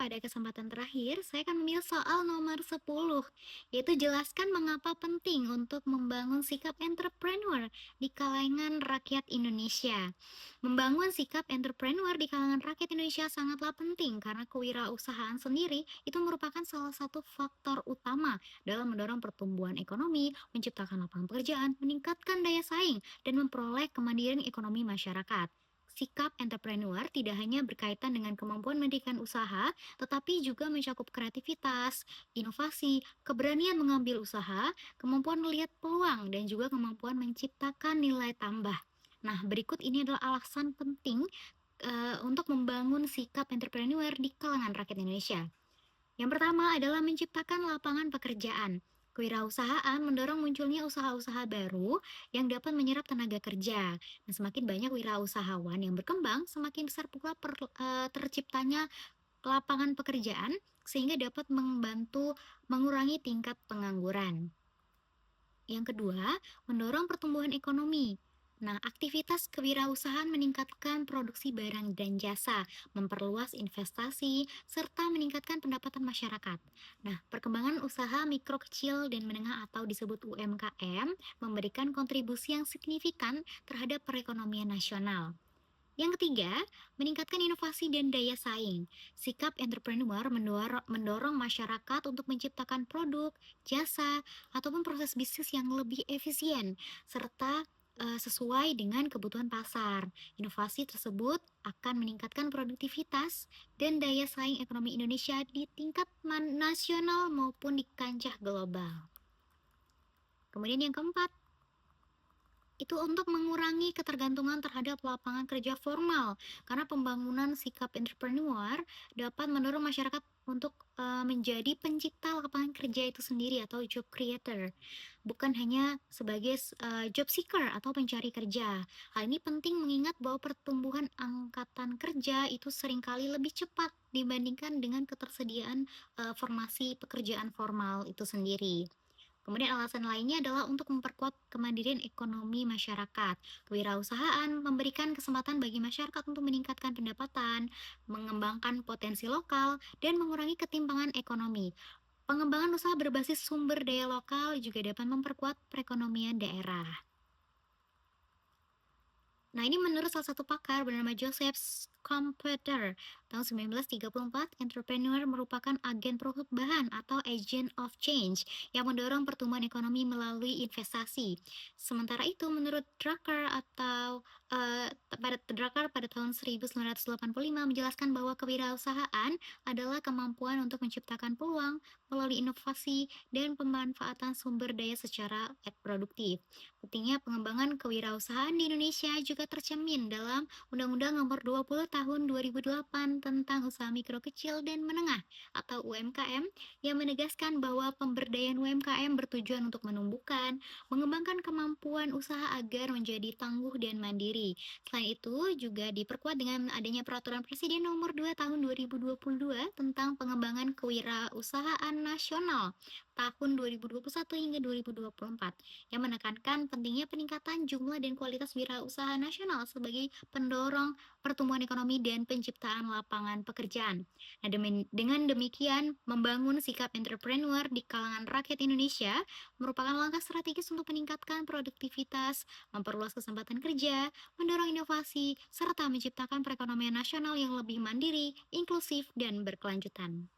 pada kesempatan terakhir, saya akan memilih soal nomor 10, yaitu jelaskan mengapa penting untuk membangun sikap entrepreneur di kalangan rakyat Indonesia. Membangun sikap entrepreneur di kalangan rakyat Indonesia sangatlah penting karena kewirausahaan sendiri itu merupakan salah satu faktor utama dalam mendorong pertumbuhan ekonomi, menciptakan lapangan pekerjaan, meningkatkan daya saing, dan memperoleh kemandirian ekonomi masyarakat. Sikap entrepreneur tidak hanya berkaitan dengan kemampuan mendirikan usaha, tetapi juga mencakup kreativitas, inovasi, keberanian mengambil usaha, kemampuan melihat peluang, dan juga kemampuan menciptakan nilai tambah. Nah, berikut ini adalah alasan penting untuk membangun sikap entrepreneur di kalangan rakyat Indonesia. Yang pertama adalah menciptakan lapangan pekerjaan. Kewirausahaan mendorong munculnya usaha-usaha baru yang dapat menyerap tenaga kerja. Nah, semakin banyak wirausahawan yang berkembang, semakin besar pula terciptanya lapangan pekerjaan sehingga dapat membantu mengurangi tingkat pengangguran. Yang kedua, mendorong pertumbuhan ekonomi. Nah, aktivitas kewirausahaan meningkatkan produksi barang dan jasa, memperluas investasi, serta meningkatkan pendapatan masyarakat. Nah, perkembangan usaha mikro kecil dan menengah atau disebut UMKM memberikan kontribusi yang signifikan terhadap perekonomian nasional. Yang ketiga, meningkatkan inovasi dan daya saing. Sikap entrepreneur mendorong masyarakat untuk menciptakan produk, jasa, ataupun proses bisnis yang lebih efisien, serta sesuai dengan kebutuhan pasar. Inovasi tersebut akan meningkatkan produktivitas dan daya saing ekonomi Indonesia di tingkat nasional maupun di kancah global. Kemudian yang keempat, itu untuk mengurangi ketergantungan terhadap lapangan kerja formal karena pembangunan sikap entrepreneur dapat mendorong masyarakat untuk menjadi pencipta lapangan kerja itu sendiri atau job creator, bukan hanya sebagai job seeker atau pencari kerja. Hal ini penting mengingat bahwa pertumbuhan angkatan kerja itu seringkali lebih cepat dibandingkan dengan ketersediaan formasi pekerjaan formal itu sendiri. Kemudian alasan lainnya adalah untuk memperkuat kemandirian ekonomi masyarakat. Kewirausahaan memberikan kesempatan bagi masyarakat untuk meningkatkan pendapatan, mengembangkan potensi lokal, dan mengurangi ketimpangan ekonomi. Pengembangan usaha berbasis sumber daya lokal juga dapat memperkuat perekonomian daerah. Nah, ini menurut salah satu pakar bernama Joseph Schumpeter, tahun 1934, entrepreneur merupakan agen perubahan atau agent of change yang mendorong pertumbuhan ekonomi melalui investasi. Sementara itu, menurut Drucker pada tahun 1985 menjelaskan bahwa kewirausahaan adalah kemampuan untuk menciptakan peluang melalui inovasi dan pemanfaatan sumber daya secara produktif. Pentingnya pengembangan kewirausahaan di Indonesia juga tercermin dalam Undang-Undang Nomor 20 Tahun 2008 tentang Usaha Mikro Kecil dan Menengah atau UMKM yang menegaskan bahwa pemberdayaan UMKM bertujuan untuk menumbuhkan, mengembangkan kemampuan usaha agar menjadi tangguh dan mandiri. Selain itu juga diperkuat dengan adanya Peraturan Presiden Nomor 2 Tahun 2022 tentang pengembangan kewirausahaan nasional tahun 2021 hingga 2024 yang menekankan pentingnya peningkatan jumlah dan kualitas wirausaha nasional sebagai pendorong pertumbuhan ekonomi dan penciptaan lapangan pekerjaan. Nah, dengan demikian, membangun sikap entrepreneur di kalangan rakyat Indonesia merupakan langkah strategis untuk meningkatkan produktivitas, memperluas kesempatan kerja, mendorong inovasi, serta menciptakan perekonomian nasional yang lebih mandiri, inklusif, dan berkelanjutan.